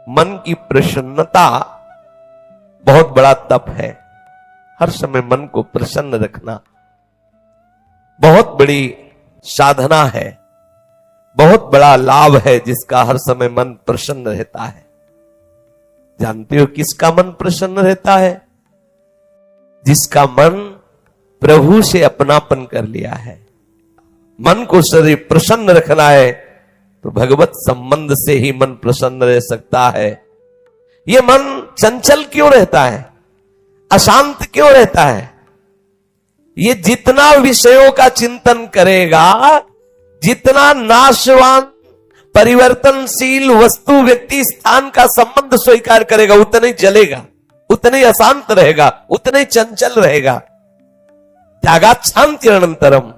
मन की प्रसन्नता बहुत बड़ा तप है। हर समय मन को प्रसन्न रखना बहुत बड़ी साधना है, बहुत बड़ा लाभ है जिसका हर समय मन प्रसन्न रहता है। जानते हो किसका मन प्रसन्न रहता है? जिसका मन प्रभु से अपनापन कर लिया है। मन को सदैव प्रसन्न रखना है तो भगवत संबंध से ही मन प्रसन्न रह सकता है। ये मन चंचल क्यों रहता है, अशांत क्यों रहता है? ये जितना विषयों का चिंतन करेगा, जितना नाशवान परिवर्तनशील वस्तु व्यक्ति स्थान का संबंध स्वीकार करेगा, उतना ही चलेगा, उतना ही अशांत रहेगा, उतना ही चंचल रहेगा। त्यागात् शांति अनंतरम,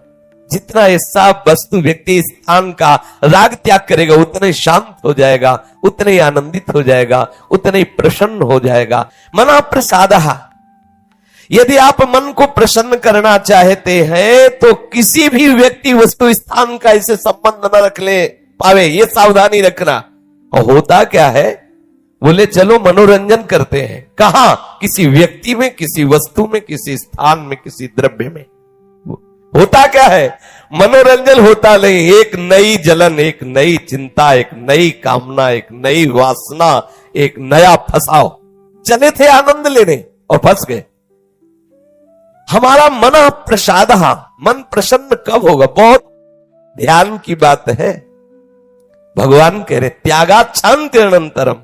जितना ऐसा वस्तु व्यक्ति स्थान का राग त्याग करेगा उतना ही शांत हो जाएगा, उतना ही आनंदित हो जाएगा, उतना ही प्रसन्न हो जाएगा। मना प्रसादः, यदि आप मन को प्रसन्न करना चाहते हैं तो किसी भी व्यक्ति वस्तु स्थान का इसे संबंध न रख ले पावे, ये सावधानी रखना। और होता क्या है, बोले चलो मनोरंजन करते हैं। कहां? किसी व्यक्ति में, किसी वस्तु में, किसी स्थान में, किसी द्रव्य में। होता क्या है, मनोरंजन होता नहीं, एक नई जलन, एक नई चिंता, एक नई कामना, एक नई वासना, एक नया फसाव। चले थे आनंद लेने और फंस गए। हमारा मन प्रसाद, मन प्रसन्न कब होगा? बहुत ध्यान की बात है। भगवान कह रहे त्यागात् शांति अनंतरम,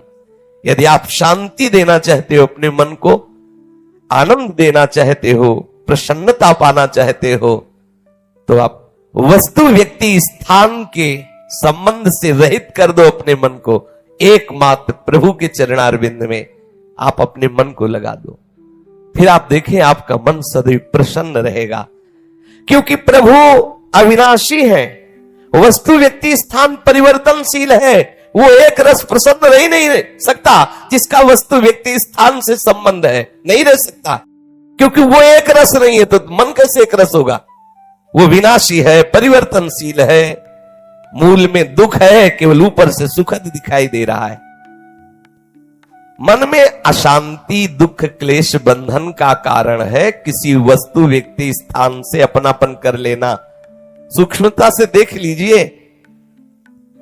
यदि आप शांति देना चाहते हो, अपने मन को आनंद देना चाहते हो, प्रसन्नता पाना चाहते हो, तो आप वस्तु व्यक्ति स्थान के संबंध से रहित कर दो अपने मन को। एकमात्र प्रभु के चरणारविंद में आप अपने मन को लगा दो। फिर आप देखें आपका मन सदैव प्रसन्न रहेगा, क्योंकि प्रभु अविनाशी है, वस्तु व्यक्ति स्थान परिवर्तनशील है। वो एक रस प्रसन्न रह नहीं रह सकता जिसका वस्तु व्यक्ति स्थान से संबंध है, नहीं रह सकता, क्योंकि वो एक रस नहीं है तो मन कैसे एक रस होगा? वो विनाशी है, परिवर्तनशील है, मूल में दुख है, केवल ऊपर से सुखद दिखाई दे रहा है। मन में अशांति, दुख, क्लेश, बंधन का कारण है किसी वस्तु व्यक्ति स्थान से अपनापन कर लेना। सूक्ष्मता से देख लीजिए,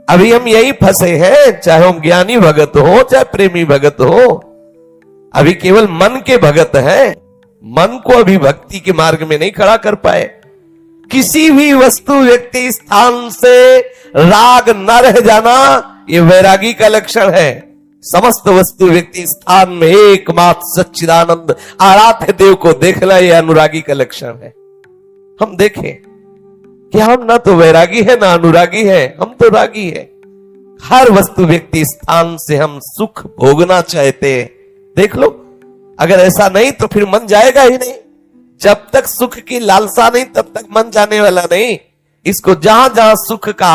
अभी हम यही फंसे हैं, चाहे हम ज्ञानी भगत हो, चाहे प्रेमी भगत हो, अभी केवल मन के भगत हैं। मन को अभी भक्ति के मार्ग में नहीं खड़ा कर पाए। किसी भी वस्तु व्यक्ति स्थान से राग न रह जाना, यह वैरागी का लक्षण है। समस्त वस्तु व्यक्ति स्थान में एकमात्र सच्चिदानंद आराध्य देव को देखना, यह अनुरागी का लक्षण है। हम देखें कि हम ना तो वैरागी है ना अनुरागी है, हम तो रागी है। हर वस्तु व्यक्ति स्थान से हम सुख भोगना चाहते हैं। देख लो, अगर ऐसा नहीं तो फिर मन जाएगा ही नहीं। जब तक सुख की लालसा नहीं तब तक मन जाने वाला नहीं। इसको जहां जहां सुख का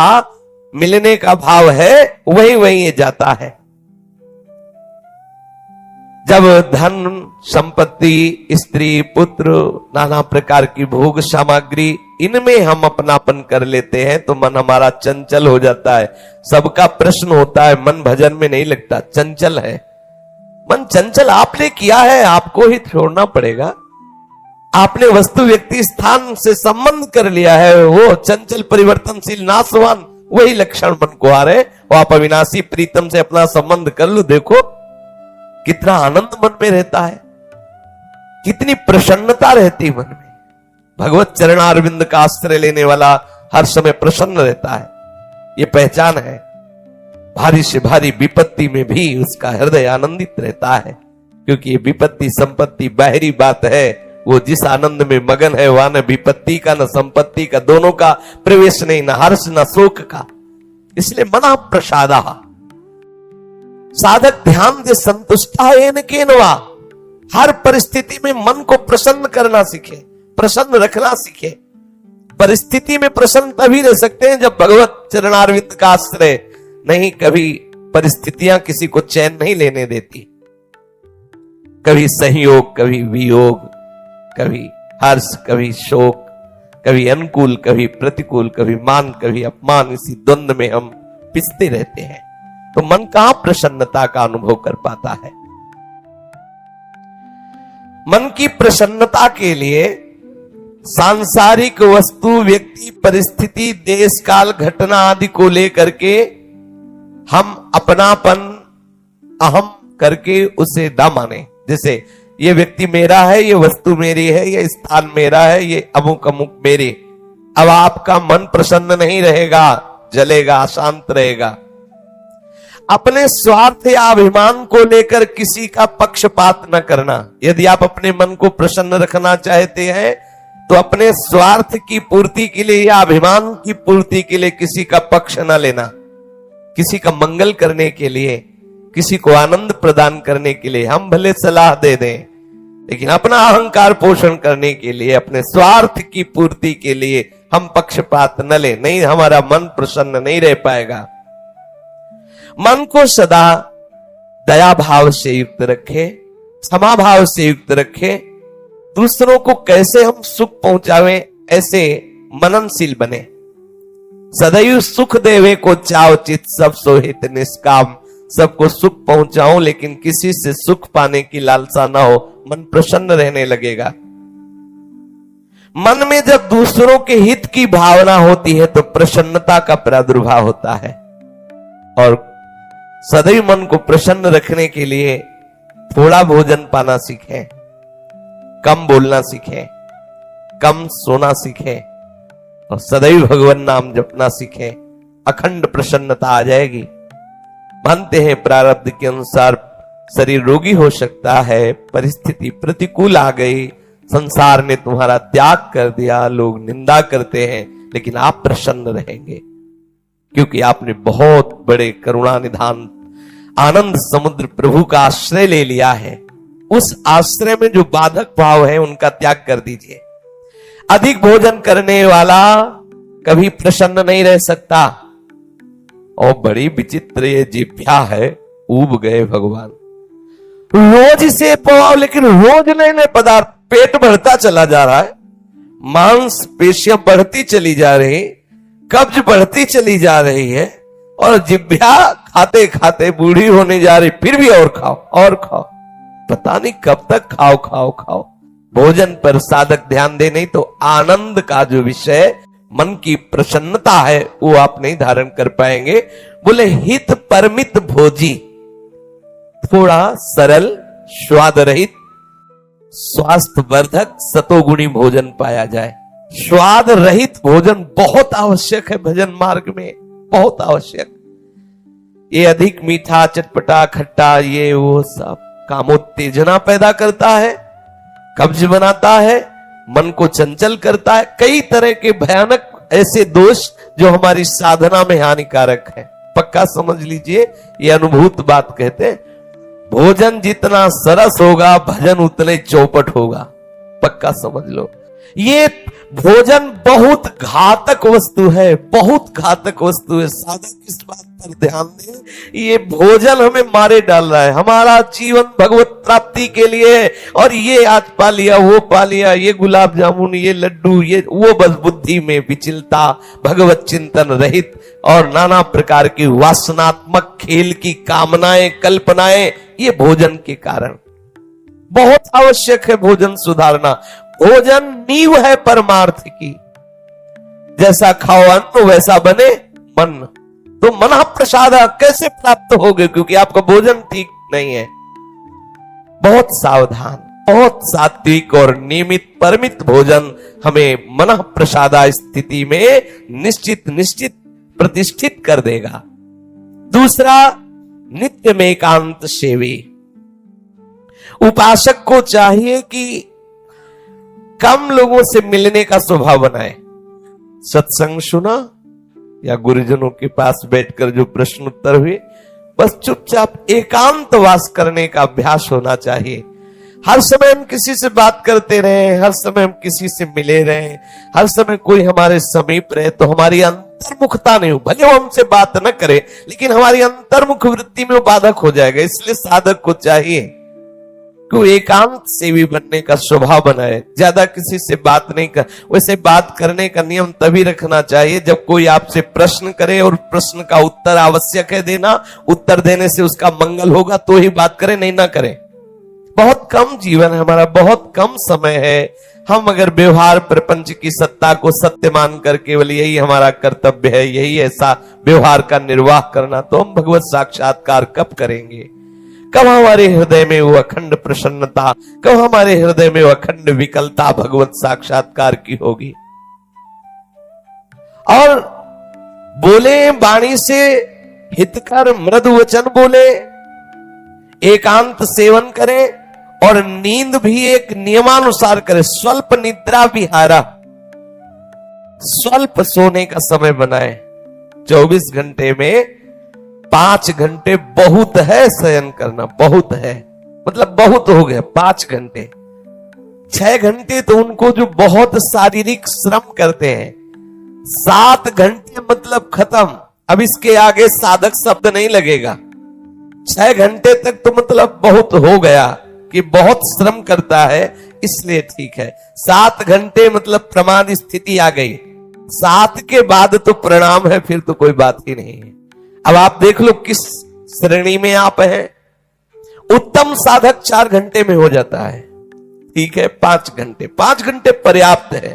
मिलने का भाव है वहीं वहीं ये जाता है। जब धन, संपत्ति, स्त्री, पुत्र, नाना प्रकार की भोग सामग्री, इनमें हम अपनापन कर लेते हैं तो मन हमारा चंचल हो जाता है। सबका प्रश्न होता है, मन भजन में नहीं लगता, चंचल है। मन चंचल आपने किया है, आपको ही छोड़ना पड़ेगा। आपने वस्तु व्यक्ति स्थान से संबंध कर लिया है, वो चंचल, परिवर्तनशील, नाशवान, वही लक्षण मन को आ रहे। वो आप अविनाशी प्रीतम से अपना संबंध कर लो, देखो कितना आनंद मन में रहता है, कितनी प्रसन्नता रहती मन में। भगवत चरणारविंद का आश्रय लेने वाला हर समय प्रसन्न रहता है, ये पहचान है। भारी से भारी विपत्ति में भी उसका हृदय आनंदित रहता है, क्योंकि ये विपत्ति संपत्ति बाहरी बात है। वो जिस आनंद में मगन है वहां न विपत्ति का न संपत्ति का, दोनों का प्रवेश नहीं, न हर्ष न शोक का। इसलिए मना प्रसादः, साधक ध्यान दे संतुष्टा येन केनवा। हर परिस्थिति में मन को प्रसन्न करना सीखे, प्रसन्न रखना सीखे। परिस्थिति में प्रसन्न तभी रह सकते हैं जब भगवत चरणारविंद का आश्रय नहीं। कभी परिस्थितियां किसी को चैन नहीं लेने देती, कभी संयोग, कभी वियोग, कभी हर्ष, कभी शोक, कभी अनुकूल, कभी प्रतिकूल, कभी मान, कभी अपमान। इसी द्वंद्व में हम पिसते रहते हैं। तो मन कहां प्रसन्नता का अनुभव कर पाता है। मन की प्रसन्नता के लिए सांसारिक वस्तु, व्यक्ति, परिस्थिति, देश काल, घटना आदि को लेकर के हम अपनापन, अहम करके उसे ना माने। जैसे ये व्यक्ति मेरा है, ये वस्तु मेरी है, ये स्थान मेरा है, ये अमुक अमुक मेरे। अब आपका मन प्रसन्न नहीं रहेगा, जलेगा, शांत रहेगा। अपने स्वार्थ या अभिमान को लेकर किसी का पक्षपात न करना। यदि आप अपने मन को प्रसन्न रखना चाहते हैं तो अपने स्वार्थ की पूर्ति के लिए या अभिमान की पूर्ति के लिए किसी का पक्ष न लेना। किसी का मंगल करने के लिए, किसी को आनंद प्रदान करने के लिए हम भले सलाह दे दें, लेकिन अपना अहंकार पोषण करने के लिए, अपने स्वार्थ की पूर्ति के लिए हम पक्षपात न ले। नहीं, हमारा मन प्रसन्न नहीं रह पाएगा। मन को सदा दया भाव से युक्त रखे, क्षमा भाव से युक्त रखे। दूसरों को कैसे हम सुख पहुंचावें, ऐसे मननशील बने। सदैव सुख देवे को चाव चित, सब सोहित निष्काम। सबको सुख पहुंचाऊं लेकिन किसी से सुख पाने की लालसा ना हो, मन प्रसन्न रहने लगेगा। मन में जब दूसरों के हित की भावना होती है तो प्रसन्नता का प्रादुर्भाव होता है। और सदैव मन को प्रसन्न रखने के लिए थोड़ा भोजन पाना सीखें, कम बोलना सीखें, कम सोना सीखें और सदैव भगवान नाम जपना सीखें। अखंड प्रसन्नता आ जाएगी। मानते हैं प्रारब्ध के अनुसार शरीर रोगी हो सकता है, परिस्थिति प्रतिकूल आ गई, संसार ने तुम्हारा त्याग कर दिया, लोग निंदा करते हैं, लेकिन आप प्रसन्न रहेंगे क्योंकि आपने बहुत बड़े करुणा निधान आनंद समुद्र प्रभु का आश्रय ले लिया है। उस आश्रय में जो बाधक भाव है उनका त्याग कर दीजिए। अधिक भोजन करने वाला कभी प्रसन्न नहीं रह सकता। और बड़ी विचित्र ये जिह्वा है, ऊब गए भगवान। रोज इसे पवाओ, लेकिन रोज नए नए पदार्थ, पेट बढ़ता चला जा रहा है, मांस पेशियां बढ़ती चली जा रही, कब्ज बढ़ती चली जा रही है और जिह्वा खाते खाते बूढ़ी होने जा रही, फिर भी और खाओ और खाओ। पता नहीं कब तक खाओ खाओ खाओ। भोजन पर साधक ध्यान दे, नहीं तो आनंद का जो विषय मन की प्रसन्नता है वो आप नहीं धारण कर पाएंगे। बोले हित परमित भोजी, थोड़ा सरल, स्वाद रहित, स्वास्थ्य वर्धक, सतोगुणी भोजन पाया जाए। स्वाद रहित भोजन बहुत आवश्यक है भजन मार्ग में, बहुत आवश्यक। ये अधिक मीठा, चटपटा, खट्टा, ये वो सब कामोत्तेजना पैदा करता है, कब्ज बनाता है, मन को चंचल करता है। कई तरह के भयानक ऐसे दोष जो हमारी साधना में हानिकारक है। पक्का समझ लीजिए, ये अनुभूत बात कहते हैं। भोजन जितना सरस होगा, भजन उतने चौपट होगा। पक्का समझ लो। ये भोजन बहुत घातक वस्तु है, बहुत घातक वस्तु है। साधक इस बात पर ध्यान दें, ये भोजन हमें मारे डाल रहा है। हमारा जीवन भगवत प्राप्ति के लिए है और ये आज पा लिया, वो पा लिया, ये गुलाब जामुन, ये लड्डू, ये वो, बस बुद्धि में विचलता, भगवत चिंतन रहित और नाना प्रकार की वासनात्मक खेल की कामनाएं, कल्पनाएं, ये भोजन के कारण। बहुत आवश्यक है भोजन सुधारना। भोजन नींव है परमार्थ की। जैसा खाओ अन्न वैसा बने मन। तो मन प्रसाद कैसे प्राप्त होगे, क्योंकि आपका भोजन ठीक नहीं है। बहुत सावधान, बहुत सात्विक और नियमित परमित भोजन हमें मन प्रसादा स्थिति में निश्चित निश्चित प्रतिष्ठित कर देगा। दूसरा, नित्य में एकांत सेवी। उपासक को चाहिए कि कम लोगों से मिलने का स्वभाव बनाए। सत्संग सुना या गुरुजनों के पास बैठकर जो प्रश्न उत्तर हुए, बस चुपचाप एकांतवास करने का अभ्यास होना चाहिए। हर समय हम किसी से बात करते रहे, हर समय हम किसी से मिले रहे, हर समय कोई हमारे समीप रहे, तो हमारी अंतर्मुखता नहीं हो। भले वो हमसे बात न करे, लेकिन हमारी अंतर्मुख वृत्ति में वो बाधक हो जाएगा। इसलिए साधक को चाहिए कि एकांत से भी बनने का स्वभाव बनाए, ज्यादा किसी से बात नहीं कर। वैसे बात करने का नियम तभी रखना चाहिए जब कोई आपसे प्रश्न करे और प्रश्न का उत्तर आवश्यक है देना, उत्तर देने से उसका मंगल होगा तो ही बात करें, नहीं ना करें। बहुत कम जीवन है हमारा, बहुत कम समय है। हम अगर व्यवहार प्रपंच की सत्ता को सत्य मानकर केवल यही हमारा कर्तव्य है, यही ऐसा व्यवहार का निर्वाह करना, तो हम भगवत साक्षात्कार कब करेंगे? कब हमारे हृदय में वो अखंड प्रसन्नता, कब हमारे हृदय में वो अखंड विकलता भगवत साक्षात्कार की होगी? और बोले वाणी से हितकर मृदु वचन बोले, एकांत सेवन करें और नींद भी एक नियमानुसार करें। स्वल्प निद्रा विहारा, स्वल्प सोने का समय बनाए। 24 घंटे में 5 घंटे बहुत है शयन करना, बहुत है, मतलब बहुत हो गया 5 घंटे। 6 घंटे तो उनको जो बहुत शारीरिक श्रम करते हैं, 7 घंटे मतलब खत्म। अब इसके आगे साधक शब्द नहीं लगेगा। 6 घंटे तक तो मतलब बहुत हो गया कि बहुत श्रम करता है, इसलिए ठीक है। 7 घंटे मतलब प्रमाद स्थिति आ गई, 7 के बाद तो प्रणाम है, फिर तो कोई बात ही नहीं है। अब आप देख लो किस श्रेणी में आप हैं। उत्तम साधक 4 घंटे में हो जाता है, ठीक है। 5 घंटे, 5 घंटे पर्याप्त है।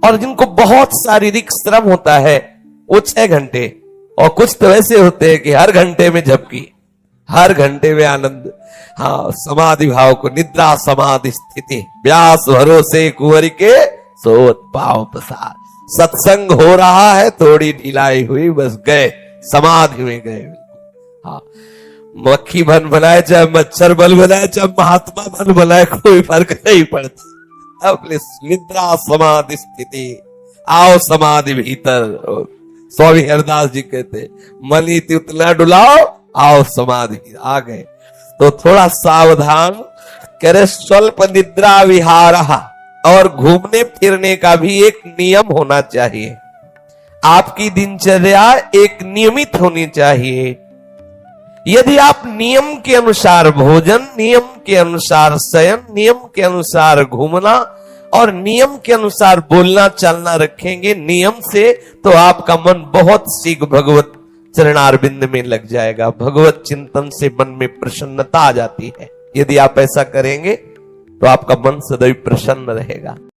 और जिनको बहुत शारीरिक श्रम होता है वो 6 घंटे, और कुछ तो ऐसे होते हैं कि हर घंटे में झपकी, हर घंटे में आनंद। हाँ, समाधि भाव को, निद्रा समाधि स्थिति, व्यास भरोसे कुंवर के सोत पाव प्रसाद। सत्संग हो रहा है, थोड़ी ढिलाई हुई, बस गए, समाधि में गए। हाँ, मक्खी बन बनाए चाहे मच्छर बन बनाए चाहे महात्मा बन बनाए, कोई फर्क नहीं पड़ता। अपने निद्रा समाधि स्थिति, आओ समाधि भीतर। स्वामी हरदास जी कहते, मनीति उतना डुलाओ, आओ समाधि। आ गए तो थोड़ा सावधान करे। स्वल्प निद्रा विहारा, और घूमने फिरने का भी एक नियम होना चाहिए। आपकी दिनचर्या एक नियमित होनी चाहिए। यदि आप नियम के अनुसार भोजन, नियम के अनुसार शयन, नियम के अनुसार घूमना और नियम के अनुसार बोलना चलना रखेंगे नियम से, तो आपका मन बहुत शीघ्र भगवत चरणारविंद में लग जाएगा। भगवत चिंतन से मन में प्रसन्नता आ जाती है। यदि आप ऐसा करेंगे तो आपका मन सदैव प्रसन्न रहेगा।